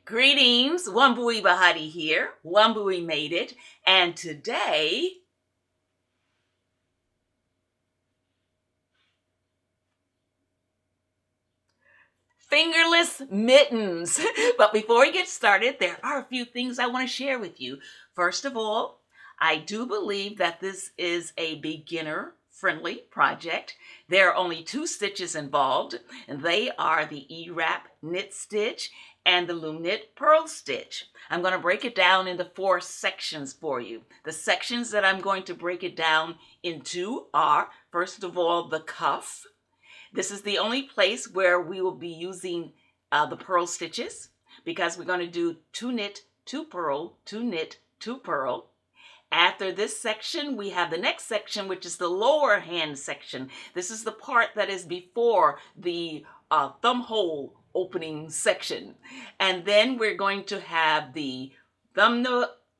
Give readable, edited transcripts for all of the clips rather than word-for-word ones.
Greetings, Wambui Bahati here. Wambui Made It. And today, fingerless mittens. But before we get started, there are a few things I want to share with you. First of all, I do believe that this is a beginner-friendly project. There are only 2 stitches involved, and they are the E-wrap knit stitch and the Loom Knit Purl stitch. I'm going to break it down into 4 sections for you. The sections that I'm going to break it down into are, first of all, the cuff. This is the only place where we will be using the purl stitches, because we're going to do 2 knit, 2 purl, 2 knit, 2 purl. After this section, we have the next section, which is the lower hand section. This is the part that is before the thumb hole opening section. And then we're going to have the thumb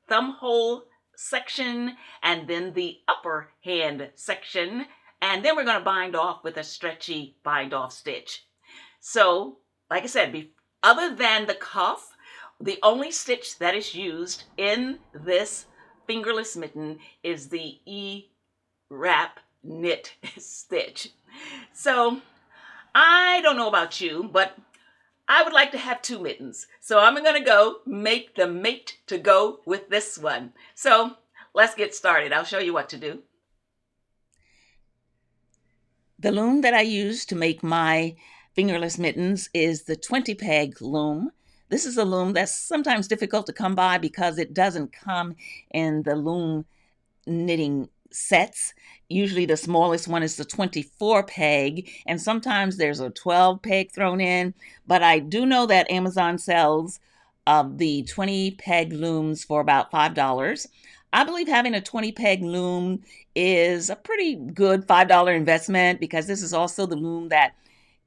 hole section, and then the upper hand section. And then we're going to bind off with a stretchy bind off stitch. So, like I said, other than the cuff, the only stitch that is used in this fingerless mitten is the E-wrap knit stitch. So, I don't know about you, but I would like to have 2 mittens. So I'm going to go make the mate to go with this one. So, let's get started. I'll show you what to do. The loom that I use to make my fingerless mittens is the 20 peg loom. This is a loom that's sometimes difficult to come by because it doesn't come in the loom knitting sets. Usually the smallest one is the 24 peg, and sometimes there's a 12 peg thrown in, but I do know that Amazon sells the 20 peg looms for about $5. I believe having a 20 peg loom is a pretty good $5 investment, because this is also the loom that,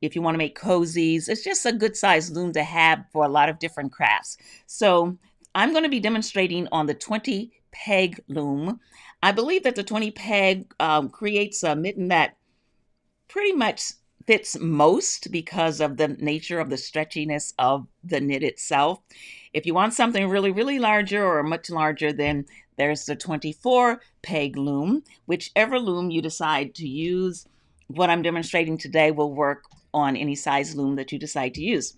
if you want to make cozies, it's just a good size loom to have for a lot of different crafts. So I'm going to be demonstrating on the 20 peg loom. I believe that the 20 peg creates a mitten that pretty much fits most because of the nature of the stretchiness of the knit itself. If you want something really, really larger or much larger, then there's the 24 peg loom. Whichever loom you decide to use, what I'm demonstrating today will work on any size loom that you decide to use.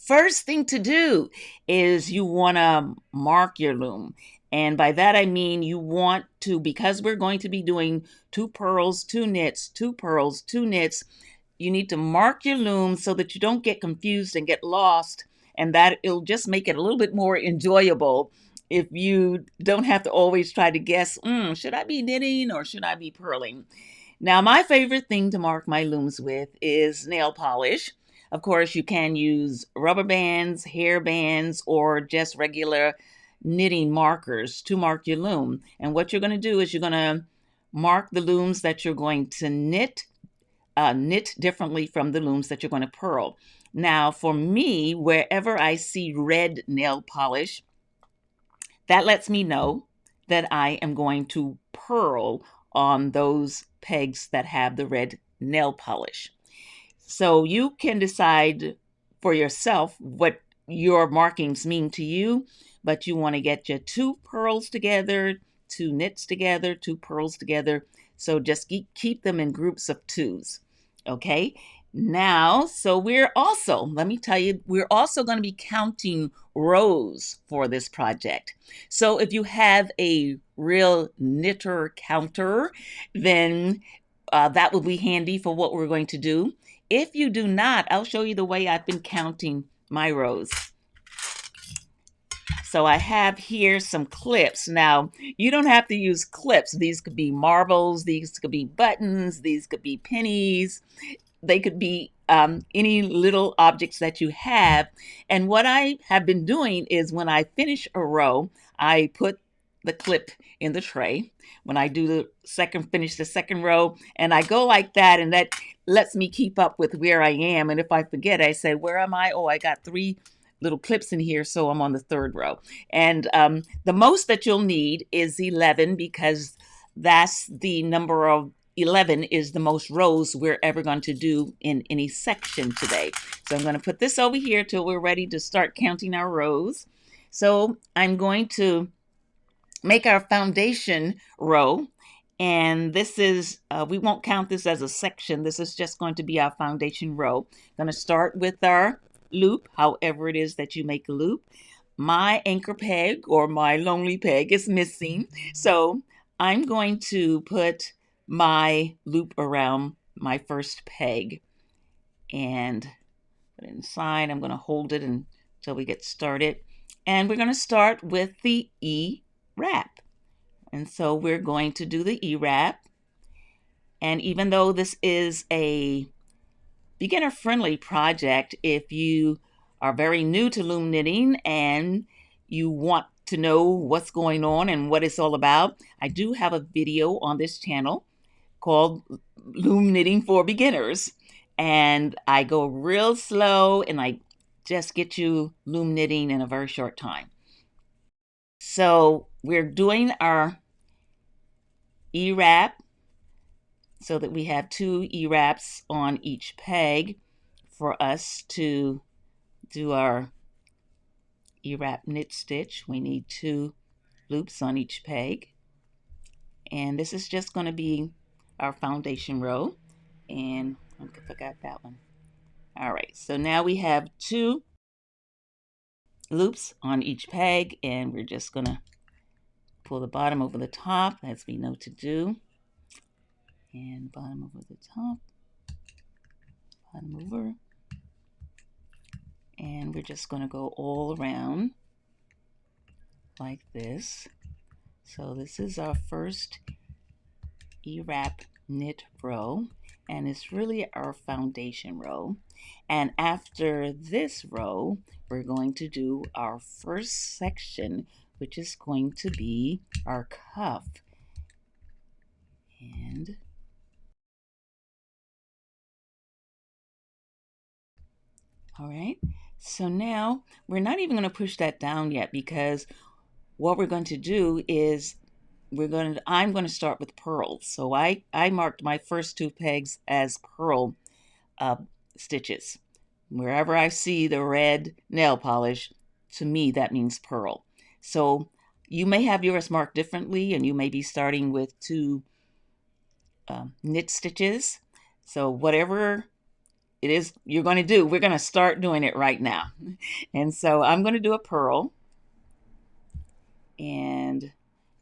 First thing to do is you want to mark your loom. And by that I mean you want to, because we're going to be doing 2 purls, 2 knits, 2 purls, 2 knits, you need to mark your loom so that you don't get confused and get lost, and that it'll just make it a little bit more enjoyable if you don't have to always try to guess, should I be knitting or should I be purling? Now, my favorite thing to mark my looms with is nail polish. Of course, you can use rubber bands, hair bands, or just regular knitting markers to mark your loom. And what you're going to do is you're going to mark the looms that you're going to knit differently from the looms that you're going to purl. Now, for me, wherever I see red nail polish, that lets me know that I am going to purl on those pegs that have the red nail polish. So you can decide for yourself what your markings mean to you, but you want to get your 2 purls together, 2 knits together, 2 purls together. So just keep them in groups of 2s. Okay. Now, so let me tell you, we're also going to be counting rows for this project. So if you have a real knitter counter, then that will be handy for what we're going to do. If you do not, I'll show you the way I've been counting my rows. So I have here some clips. Now, you don't have to use clips. These could be marbles, these could be buttons, these could be pennies. They could be any little objects that you have. And what I have been doing is when I finish a row, I put the clip in the tray. When I do finish the second row, and I go like that, and that lets me keep up with where I am. And if I forget, I say, where am I? Oh, I got 3 little clips in here, so I'm on the 3rd row. And the most that you'll need is 11, because that's the number of 11 is the most rows we're ever going to do in any section today. So I'm going to put this over here till we're ready to start counting our rows. So I'm going to make our foundation row, and this is, we won't count this as a section. This is just going to be our foundation row. I'm going to start with our loop, however it is that you make a loop. My anchor peg or my lonely peg is missing, so I'm going to put my loop around my first peg and put it inside. I'm going to hold it until we get started, and we're going to start with the E wrap. And so we're going to do the E wrap, and even though this is a beginner friendly project, if you are very new to loom knitting and you want to know what's going on and what it's all about, I do have a video on this channel called Loom Knitting for Beginners, and I go real slow and I just get you loom knitting in a very short time. So we're doing our E wrap so that we have 2 E wraps on each peg for us to do our E wrap knit stitch. We need 2 loops on each peg, and this is just going to be our foundation row. And I forgot that one. All right, so now we have 2 loops on each peg, and we're just going to pull the bottom over the top as we know to do, and bottom over the top, bottom over, and we're just going to go all around like this. So this is our first E wrap knit row, and it's really our foundation row. And after this row, we're going to do our first section, which is going to be our cuff. And all right, so now we're not even going to push that down yet, because what we're going to do is I'm going to start with purls. So I marked my first 2 pegs as purl stitches. Wherever I see the red nail polish, to me that means purl. So you may have yours marked differently, and you may be starting with 2 knit stitches. So whatever it is you're going to do, we're going to start doing it right now. And so I'm going to do a purl, and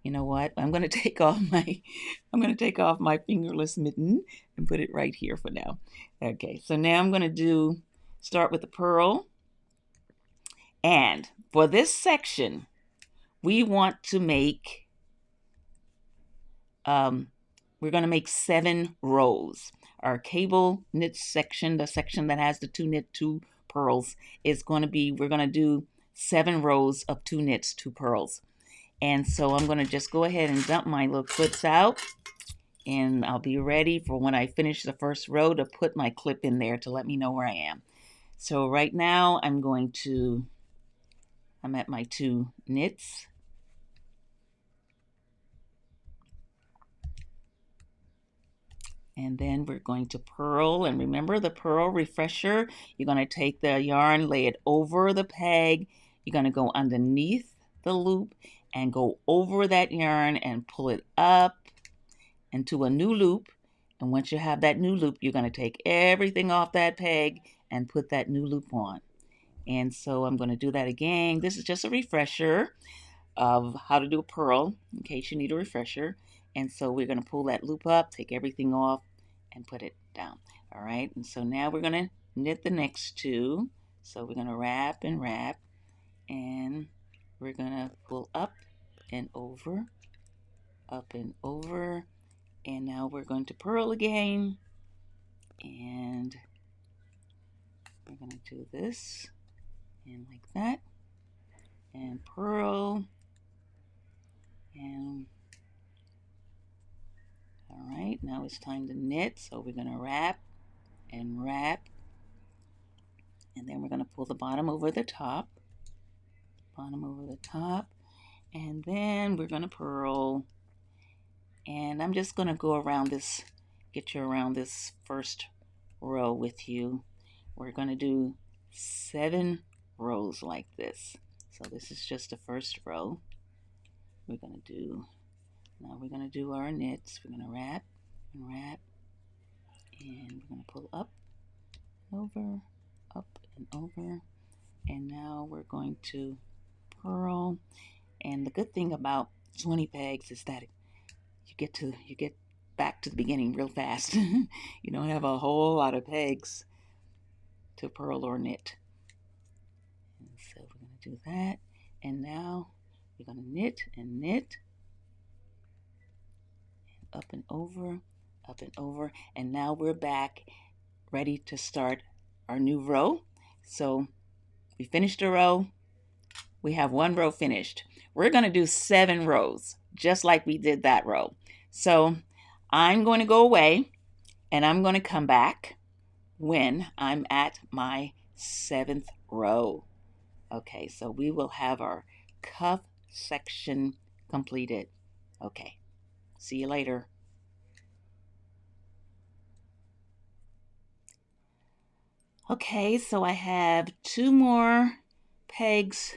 you know what? I'm going to take off my fingerless mitten and put it right here for now. Okay, so now I'm going to start with the purl. And for this section, we want to make, we're going to make 7 rows. Our cable knit section, the section that has the 2 knit, 2 purls, is going to be, we're going to do 7 rows of 2 knits, 2 purls. And so I'm going to just go ahead and dump my little clips out, and I'll be ready for when I finish the first row to put my clip in there to let me know where I am. So right now I'm at my 2 knits. And then we're going to purl, and remember the purl refresher, you're going to take the yarn, lay it over the peg, you're going to go underneath the loop and go over that yarn and pull it up into a new loop. And once you have that new loop, you're going to take everything off that peg and put that new loop on. And so I'm going to do that again. This is just a refresher of how to do a purl in case you need a refresher. And so we're going to pull that loop up, take everything off, and put it down. All right, and so now we're going to knit the next 2. So we're going to wrap, and we're going to pull up and over, and now we're going to purl again, and we're going to do this, and like that, and purl, and all right, now it's time to knit. So we're going to wrap, and then we're going to pull the bottom over the top, and then we're going to purl. And I'm just going to go around this get you around this first row with you. We're going to do 7 rows like this. So this is just the first row. Now we're going to do our knits. We're going to wrap and wrap, and we're going to pull up and over, and now we're going to purl. And the good thing about 20 pegs is that you get back to the beginning real fast. You don't have a whole lot of pegs to purl or knit. And so we're going to do that, and now we're going to knit and knit, up and over, and now we're back ready to start our new row. So we finished a row. We have 1 row finished. We're going to do 7 rows, just like we did that row. So I'm going to go away, and I'm going to come back when I'm at my 7th row. Okay, so we will have our cuff section completed. Okay, see you later. Okay, so I have 2 more pegs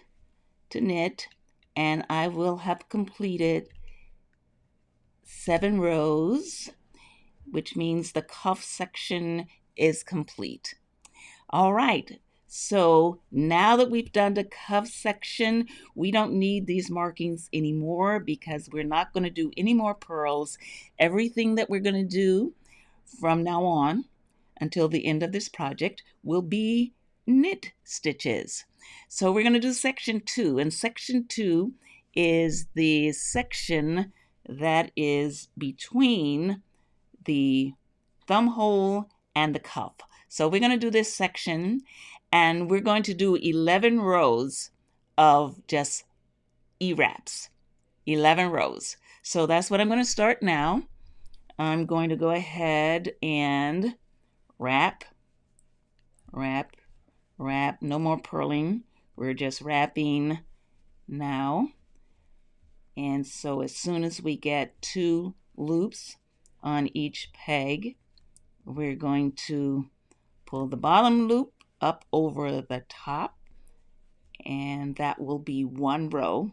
to knit, and I will have completed 7 rows, which means the cuff section is complete. All right, so now that we've done the cuff section, we don't need these markings anymore because we're not going to do any more purls. Everything that we're going to do from now on until the end of this project will be knit stitches. So we're going to do section 2, and section 2 is the section that is between the thumb hole and the cuff. So we're going to do this section, and we're going to do 11 rows of just E-wraps. 11 rows. So that's what I'm going to start now. I'm going to go ahead and wrap, wrap, wrap. No more purling. We're just wrapping now. And so as soon as we get 2 loops on each peg, we're going to pull the bottom loop up over the top, and that will be 1 row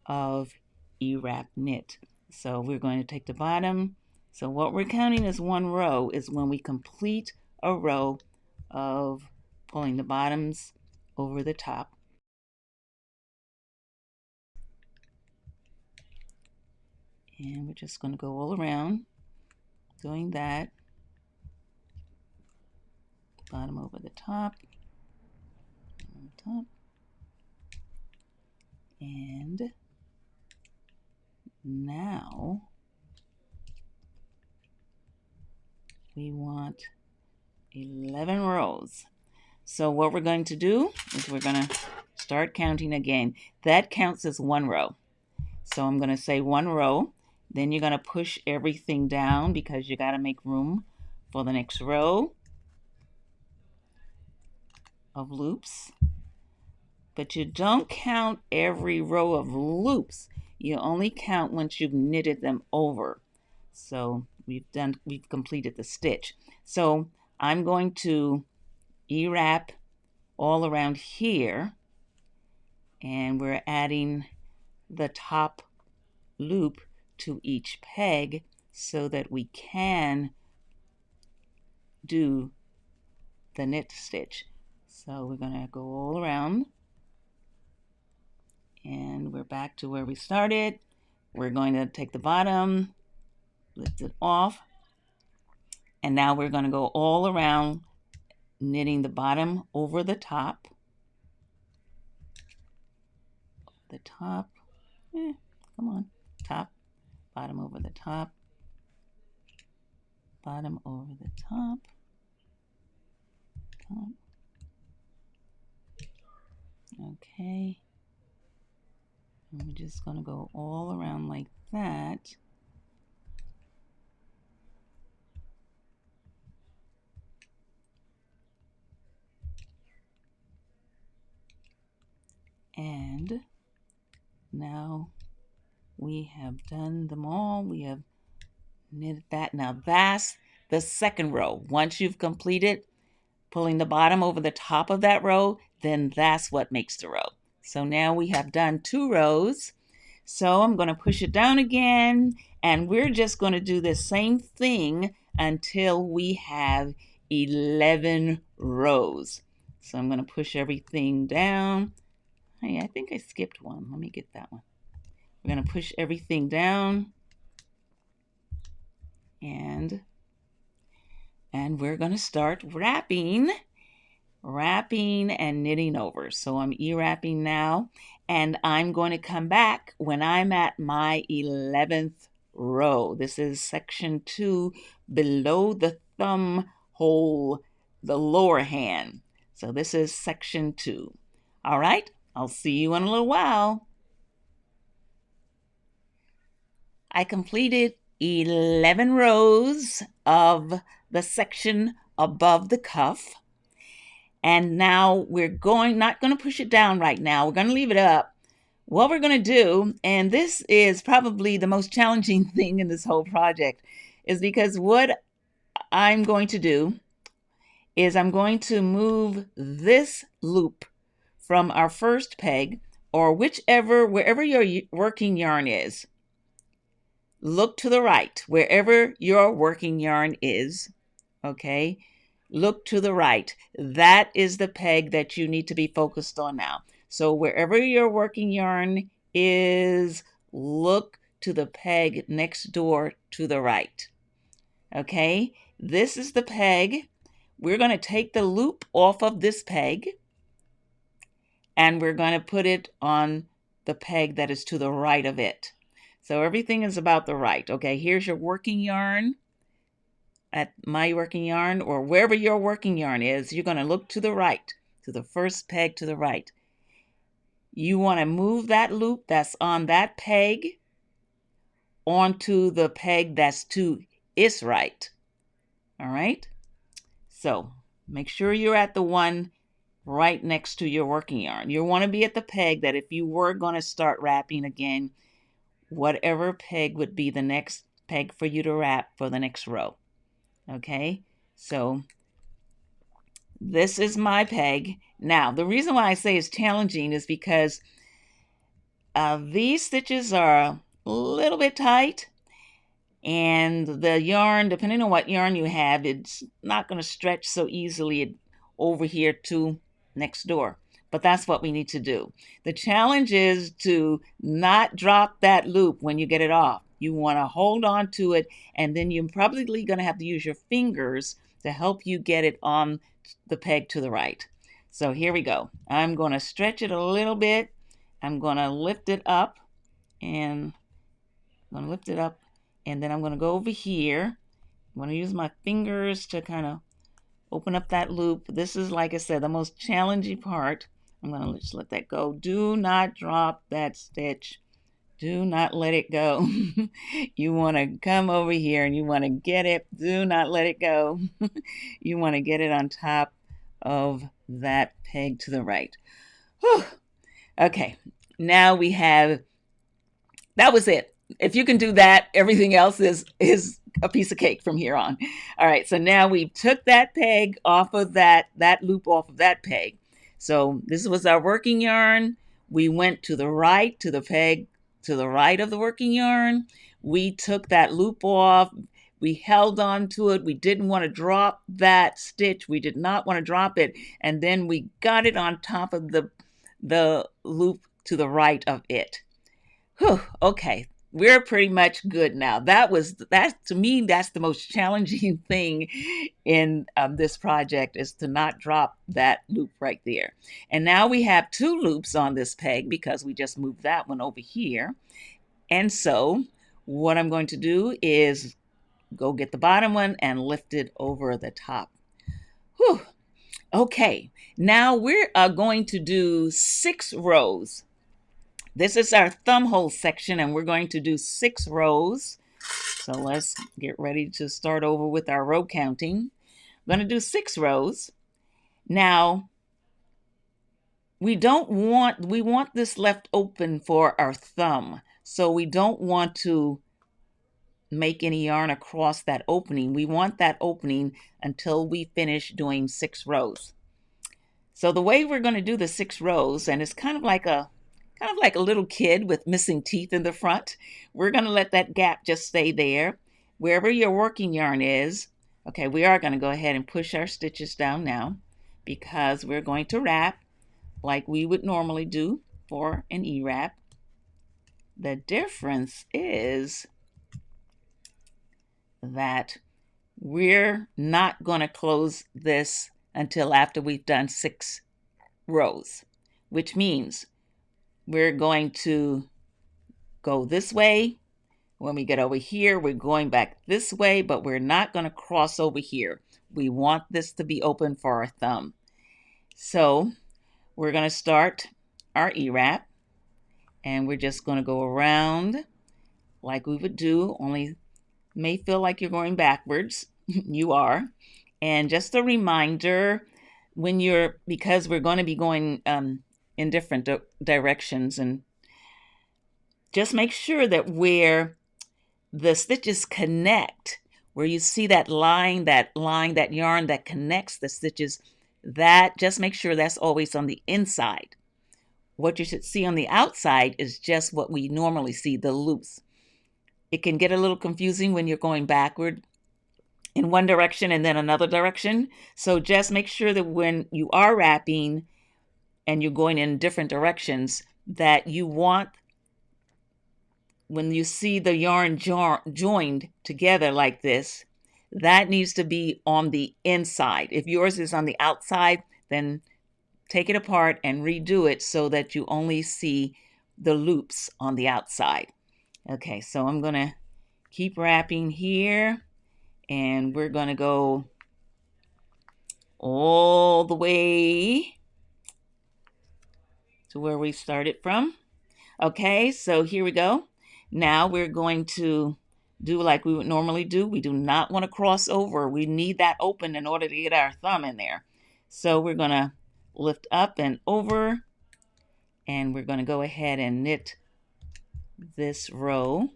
of E-wrap knit. So we're going to take the bottom. So what we're counting as 1 row is when we complete a row of pulling the bottoms over the top. And we're just going to go all around doing that. Bottom over the top, and now we want 11 rows. So what we're going to do is we're going to start counting again. That counts as 1 row. So I'm going to say 1 row. Then you're going to push everything down because you got to make room for the next row of loops. But you don't count every row of loops. You only count once you've knitted them over. So we've completed the stitch. So I'm going to E-wrap all around here, and we're adding the top loop to each peg so that we can do the knit stitch. So we're going to go all around, and we're back to where we started. We're going to take the bottom, lift it off, and now we're going to go all around knitting the bottom over the top. The top, come on, top, bottom over the top, bottom over the top, top. Okay. And we're just going to go all around like that. And now we have done them all. We have knit that. Now that's the second row. Once you've completed pulling the bottom over the top of that row, then that's what makes the row. So now we have done 2 rows. So I'm going to push it down again, and we're just going to do the same thing until we have 11 rows. So I'm going to push everything down. Hey, I think I skipped one. Let me get that one. We're going to push everything down, and we're going to start wrapping and knitting over. So I'm e-wrapping now, and I'm going to come back when I'm at my 11th row. This is section 2 below the thumb hole, the lower hand. So this is section 2. All right, I'll see you in a little while. I completed 11 rows of the section above the cuff. And now we're not going to push it down right now. We're going to leave it up. What we're going to do, and this is probably the most challenging thing in this whole project, is because what I'm going to do is I'm going to move this loop from our first peg, or wherever your working yarn is. Look to the right, wherever your working yarn is, okay? Look to the right. That is the peg that you need to be focused on now. So wherever your working yarn is, look to the peg next door to the right. Okay, this is the peg. We're going to take the loop off of this peg, and we're going to put it on the peg that is to the right of it. So everything is about the right. Okay, here's your working yarn. At my working yarn, or wherever your working yarn is, you're going to look to the right, to the first peg to the right. You want to move that loop that's on that peg onto the peg that's to its right. All right? So make sure you're at the one right next to your working yarn. You want to be at the peg that if you were going to start wrapping again, whatever peg would be the next peg for you to wrap for the next row. Okay, so this is my peg. Now, the reason why I say it's challenging is because these stitches are a little bit tight, and the yarn, depending on what yarn you have, it's not going to stretch so easily over here to next door. But that's what we need to do. The challenge is to not drop that loop when you get it off. You want to hold on to it, and then you're probably going to have to use your fingers to help you get it on the peg to the right. So here we go. I'm going to stretch it a little bit. I'm going to lift it up, and then I'm going to go over here. I'm going to use my fingers to kind of open up that loop. This is, like I said, the most challenging part. I'm going to just let that go. Do not drop that stitch. Do not let it go. You want to come over here and you want to get it. Do not let it go. You want to get it on top of that peg to the right. Whew. Okay, now we have, that was it. If you can do that, everything else is a piece of cake from here on. All right, so now we took that peg off of that loop off of that peg. So this was our working yarn. We went to the right, to the peg to the right of the working yarn. We took that loop off. We held on to it. We didn't want to drop that stitch. We did not want to drop it. And then we got it on top of the loop to the right of it. Whew, okay. We're pretty much good now. That to me, that's the most challenging thing in this project, is to not drop that loop right there. And now we have 2 loops on this peg because we just moved that one over here. And so what I'm going to do is go get the bottom one and lift it over the top. Whew. Okay, now we're going to do 6 rows. This is our thumb hole section, and we're going to do 6 rows. So let's get ready to start over with our row counting. I'm going to do 6 rows. Now, we want this left open for our thumb. So we don't want to make any yarn across that opening. We want that opening until we finish doing 6 rows. So the way we're going to do the 6 rows, and it's kind of like a little kid with missing teeth in the front. We're going to let that gap just stay there. Wherever your working yarn is, okay, we are going to go ahead and push our stitches down now because we're going to wrap like we would normally do for an E-wrap. The difference is that we're not going to close this until after we've done 6 rows, which means we're going to go this way. When we get over here, we're going back this way, but we're not going to cross over here. We want this to be open for our thumb. So we're going to start our E-wrap, and we're just going to go around like we would do, only may feel like you're going backwards. You are. And just a reminder, because we're going to be going in different directions, and just make sure that where the stitches connect, where you see that line, that yarn that connects the stitches, that just make sure that's always on the inside. What you should see on the outside is just what we normally see, the loops. It can get a little confusing when you're going backward in one direction and then another direction. So just make sure that when you are wrapping and you're going in different directions, that you want, when you see the yarn joined together like this, that needs to be on the inside. If yours is on the outside, then take it apart and redo it so that you only see the loops on the outside. Okay, so I'm going to keep wrapping here, and we're going to go all the way to where we started from. Okay, so here we go. Now we're going to do like we would normally do. We do not want to cross over. We need that open in order to get our thumb in there. So we're going to lift up and over, and we're going to go ahead and knit this row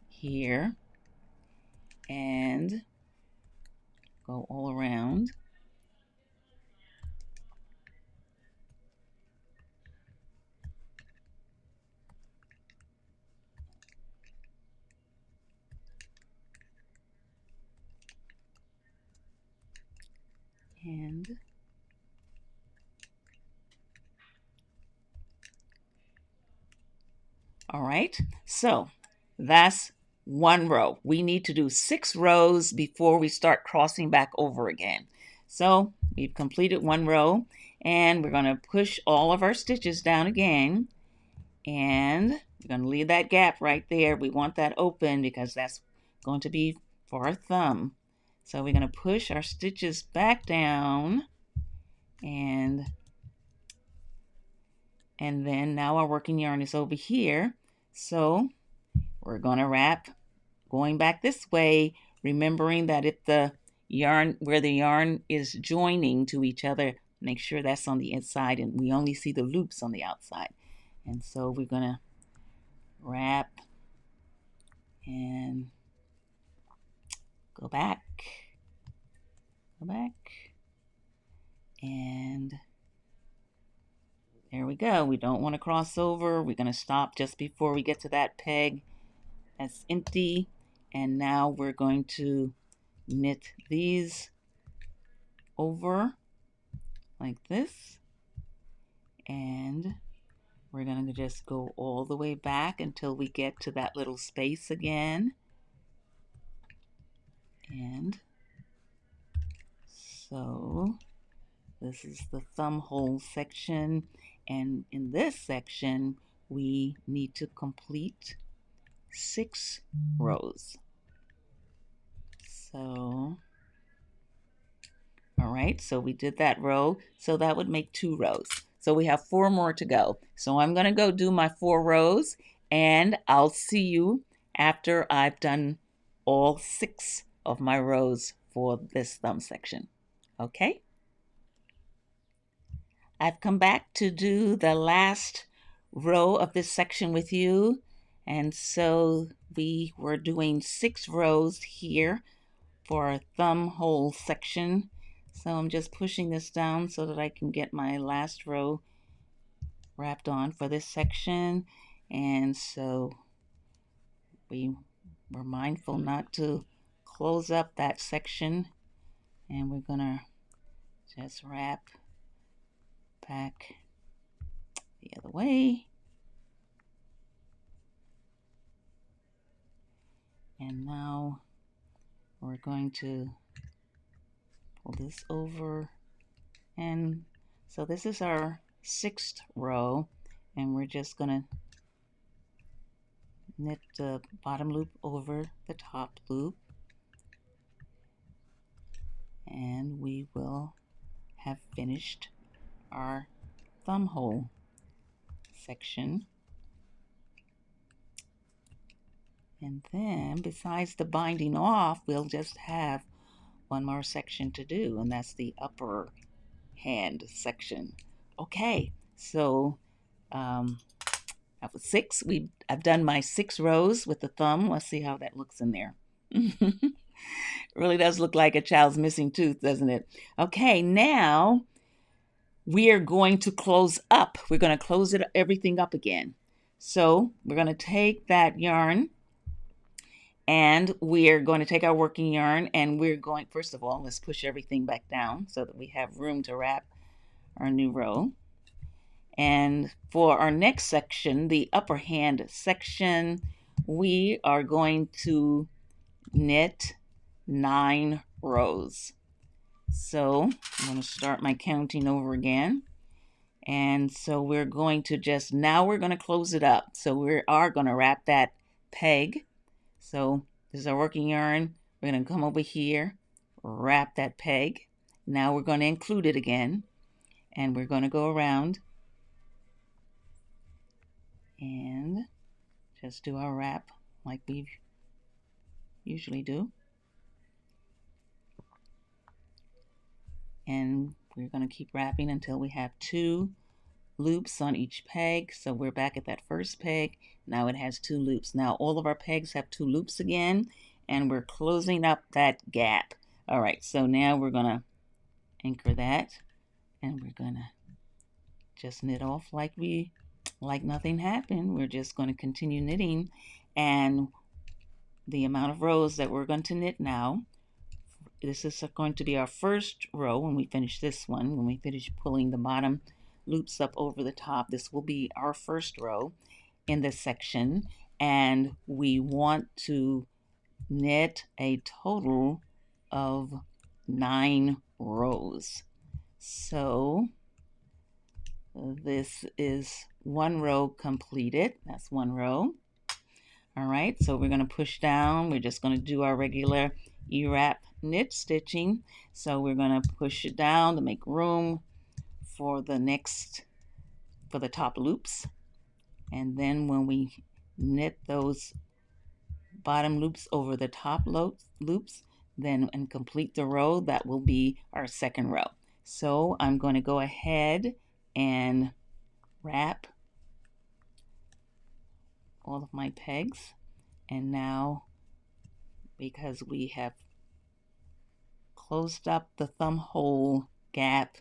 here and go all around. And all right, so that's 1 row. We need to do 6 rows before we start crossing back over again. So we've completed 1 row, and we're going to push all of our stitches down again, and we're going to leave that gap right there. We want that open because that's going to be for our thumb. So we're going to push our stitches back down, and then now our working yarn is over here. So we're going to wrap going back this way, remembering that if the yarn, where the yarn is joining to each other, make sure that's on the inside, and we only see the loops on the outside. And so we're going to wrap and go back, and there we go. We don't want to cross over. We're going to stop just before we get to that peg that's empty. And now we're going to knit these over like this. And we're going to just go all the way back until we get to that little space again. And so this is the thumb hole section, and in this section we need to complete 6 rows. So, all right, so we did that row, so that would make 2 rows. So we have 4 more to go. So I'm going to go do my 4 rows, and I'll see you after I've done all 6 of my rows for this thumb section. Okay? I've come back to do the last row of this section with you, and so we were doing 6 rows here for our thumb hole section. So I'm just pushing this down so that I can get my last row wrapped on for this section. And so we were mindful not to close up that section, and we're gonna just wrap back the other way. And now we're going to pull this over, and so this is our 6th row, and we're just gonna knit the bottom loop over the top loop, and we will have finished our thumb hole section. And then besides the binding off, we'll just have one more section to do, and that's the upper hand section. Okay, so that was 6. I've done my 6 rows with the thumb. Let's see how that looks in there. It really does look like a child's missing tooth, doesn't it? Okay, now we are going to close up. We're going to close everything up again. So we're going to take that yarn, and we're going to take our working yarn, and we're going, first of all, let's push everything back down so that we have room to wrap our new row. And for our next section, the upper hand section, we are going to knit 9 rows. So I'm going to start my counting over again. And so we're going to we're going to close it up. So we are going to wrap that peg. So this is our working yarn. We're going to come over here, wrap that peg. Now we're going to include it again, and we're going to go around and just do our wrap like we usually do. And we're going to keep wrapping until we have 2 loops on each peg. So we're back at that first peg. Now it has 2 loops. Now all of our pegs have 2 loops again, and we're closing up that gap. All right, so now we're going to anchor that, and we're going to just knit off like nothing happened. We're just going to continue knitting, and the amount of rows that we're going to knit now, this is going to be our first row when we finish this one. When we finish pulling the bottom loops up over the top, this will be our first row in this section, and we want to knit a total of 9 rows. So this is 1 row completed. That's 1 row. All right, so we're going to push down. We're just going to do our regular E-wrap knit stitching. So we're going to push it down to make room for the top loops. And then when we knit those bottom loops over the top loops, then and complete the row, that will be our second row. So I'm going to go ahead and wrap all of my pegs, and now because we have closed up the thumb hole gap,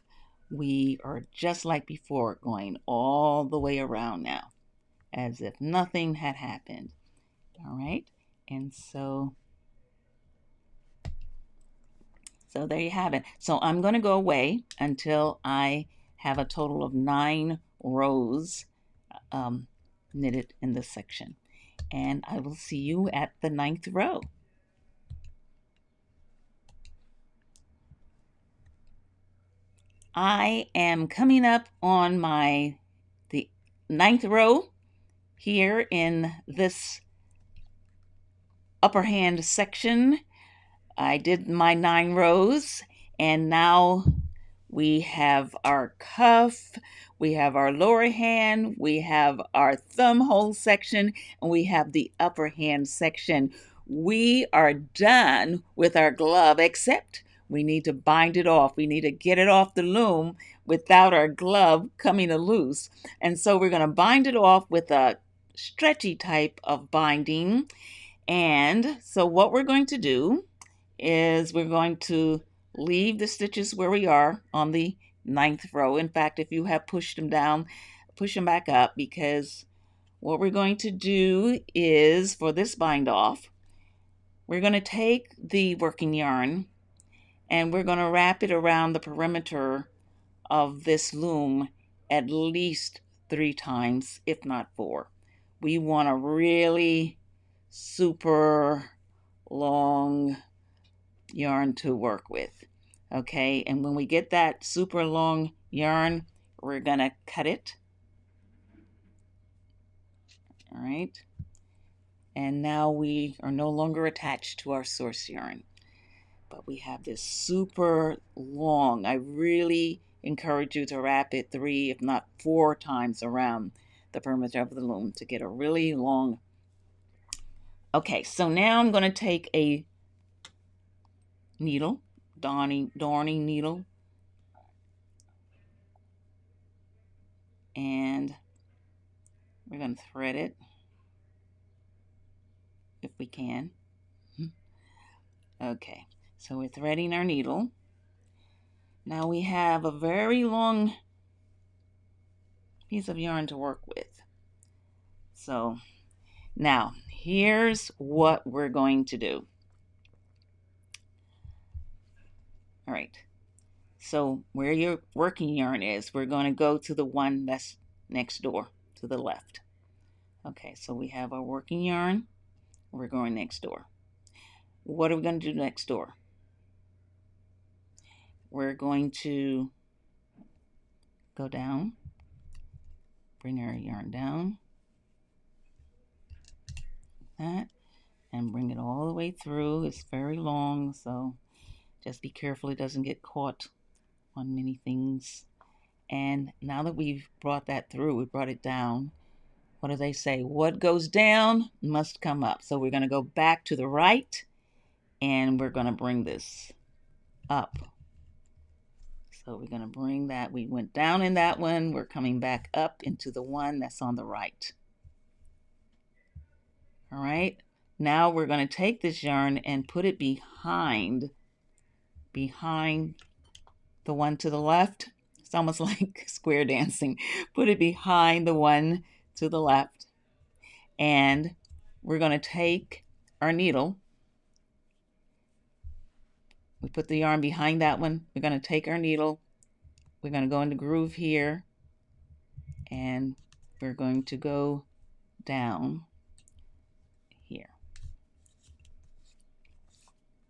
we are just like before, going all the way around now as if nothing had happened. All right, and so there you have it. So I'm going to go away until I have a total of 9 rows knitted in this section, and I will see you at the 9th row. I am coming up on the 9th row here in this upper hand section. I did my 9 rows, and now we have our cuff, we have our lower hand, we have our thumb hole section, and we have the upper hand section. We are done with our glove, except we need to bind it off. We need to get it off the loom without our glove coming loose. And so we're going to bind it off with a stretchy type of binding. And so what we're going to do is we're going to leave the stitches where we are on the 9th row. In fact, if you have pushed them down, push them back up, because what we're going to do is, for this bind off, we're going to take the working yarn and we're going to wrap it around the perimeter of this loom at least 3 times, if not 4. We want a really super long yarn to work with. Okay, and when we get that super long yarn, we're gonna cut it. All right, and now we are no longer attached to our source yarn, but we have this super long. I really encourage you to wrap it 3, if not 4 times around the perimeter of the loom to get a really long. Okay, so now I'm going to take a needle, darning needle, and we're going to thread it if we can. Okay, so we're threading our needle. Now we have a very long piece of yarn to work with. So now here's what we're going to do. All right, so where your working yarn is, we're going to go to the one that's next door to the left. Okay, so we have our working yarn. We're going next door. What are we going to do next door? We're going to go down, bring our yarn down, that, and bring it all the way through. It's very long, so just be careful it doesn't get caught on many things. And now that we've brought that through, we brought it down, what do they say? What goes down must come up. So we're going to go back to the right, and we're going to bring this up. So we're going to bring that. We went down in that one. We're coming back up into the one that's on the right. All right. Now we're going to take this yarn and put it behind the one to the left. It's almost like square dancing. Put it behind the one to the left. And we're going to take our needle. We put the yarn behind that one. We're going to take our needle. We're going to go in the groove here. And we're going to go down here.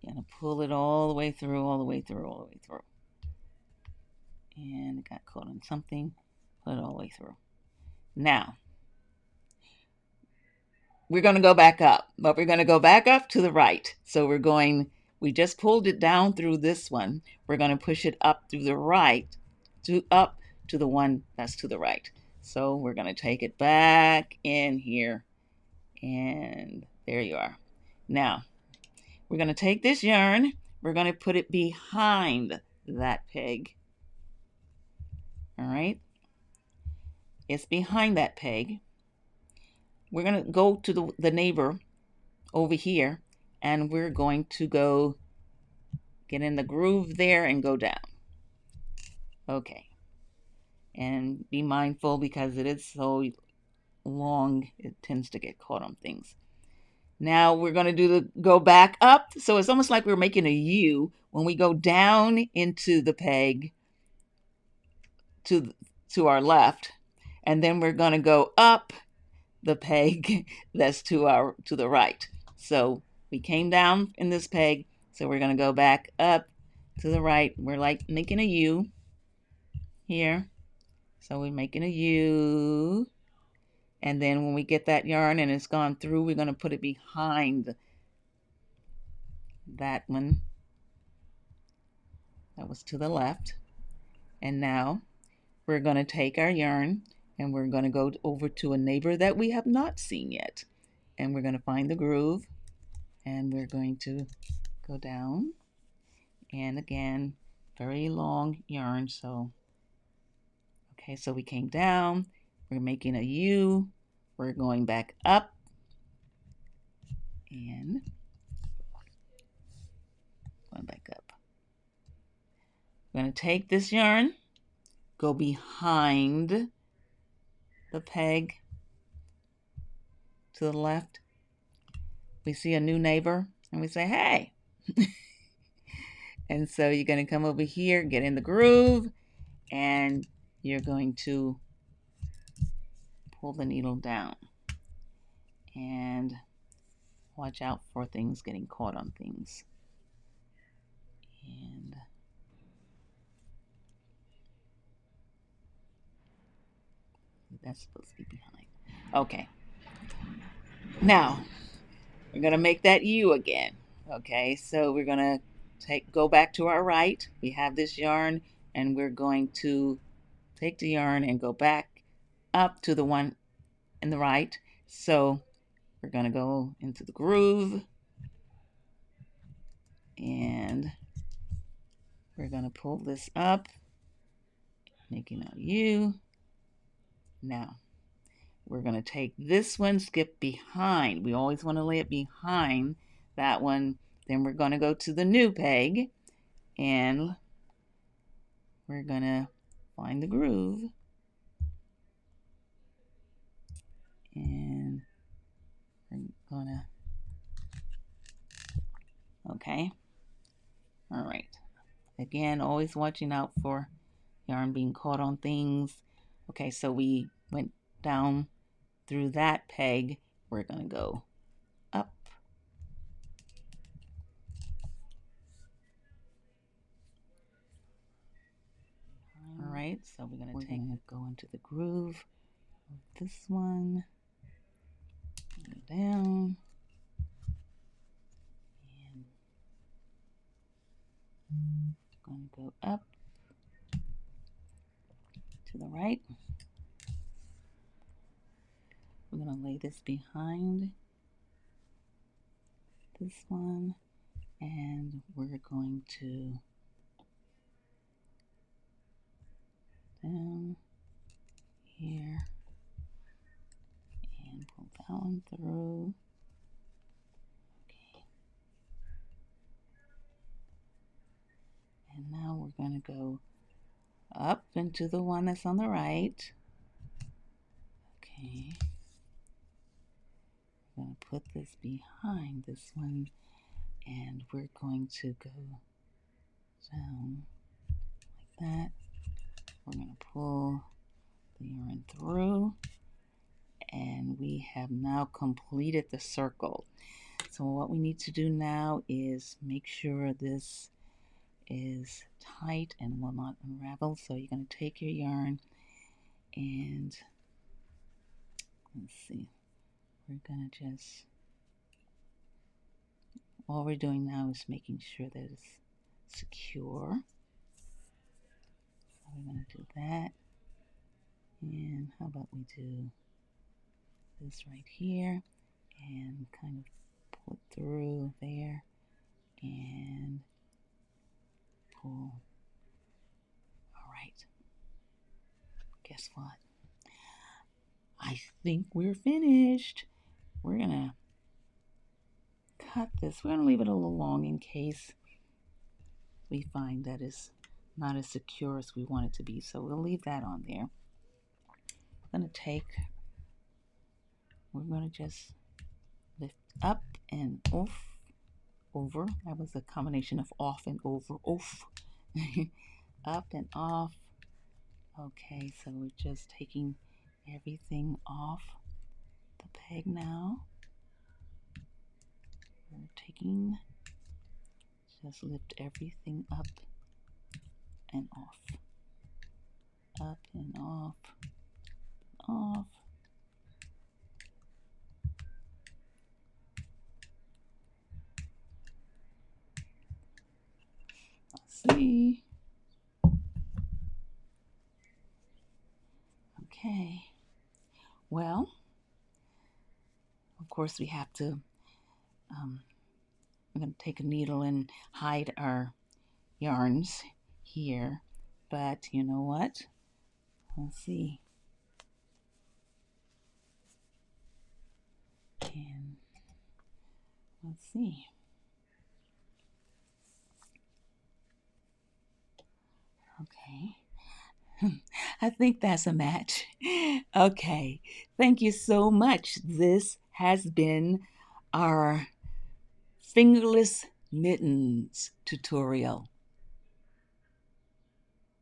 You're going to pull it all the way through, all the way through, all the way through. And it got caught on something. Pull it all the way through. Now, we're going to go back up, but we're going to go back up to the right. So we just pulled it down through this one. We're going to push it up through the right, up to the one that's to the right. So we're going to take it back in here, and there you are. Now, we're going to take this yarn, we're going to put it behind that peg. All right, it's behind that peg. We're going to go to the neighbor over here, and we're going to go get in the groove there and go down. Okay, and be mindful because it is so long, it tends to get caught on things. Now we're going to do the go back up. So it's almost like we're making a U when we go down into the peg to our left, and then we're going to go up the peg that's to the right. So we came down in this peg, so we're going to go back up to the right. We're like making a U here. So we're making a U, and then when we get that yarn and it's gone through, we're going to put it behind that one that was to the left. And now we're going to take our yarn and we're going to go over to a neighbor that we have not seen yet, and we're going to find the groove, and we're going to go down, and again, very long yarn. So okay, so we came down, we're making a U, we're going back up, And going back up. I'm going to take this yarn, go behind the peg to the left. We see a new neighbor and we say, hey. And so you're going to come over here, get in the groove, and you're going to pull the needle down. And watch out for things getting caught on things. And that's supposed to be behind. Okay. Now, we're going to make that U again. Okay, so we're going to go back to our right. We have this yarn, and we're going to take the yarn and go back up to the one in the right. So we're going to go into the groove, and we're going to pull this up, making a U. Now, we're going to take this one, skip behind. We always want to lay it behind that one. Then we're going to go to the new peg, and we're going to find the groove. And we're going to, okay. All right. Again, always watching out for yarn being caught on things. Okay, so we went down through that peg. We're going to go up. All right, so we're going to go into the groove of this one. Go down. And going to go up to the right. We're going to lay this behind this one, and we're going to down here and pull that one through. Okay. And now we're going to go up into the one that's on the right. Okay. I'm going to put this behind this one, and we're going to go down like that. We're going to pull the yarn through, and we have now completed the circle. So what we need to do now is make sure this is tight and will not unravel. So you're going to take your yarn and let's see, we're going to just, all we're doing now is making sure that it's secure. So we're going to do that. And how about we do this right here and kind of pull it through there and pull. All right. Guess what? I think we're finished. We're going to cut this. We're going to leave it a little long in case we find that it's not as secure as we want it to be. So we'll leave that on there. We're going to take, we're going to just lift up and off, over. That was a combination of off and over, off. Up and off. Okay, so we're just taking everything off the peg now. We're taking, just lift everything up and off. Up and off, off. Let's see. Okay. Well, of course we have to, I'm going to take a needle and hide our yarns here, but you know what? Let's see. And Let's see. Okay. I think that's a match. Okay. Thank you so much. This has been our fingerless mittens tutorial.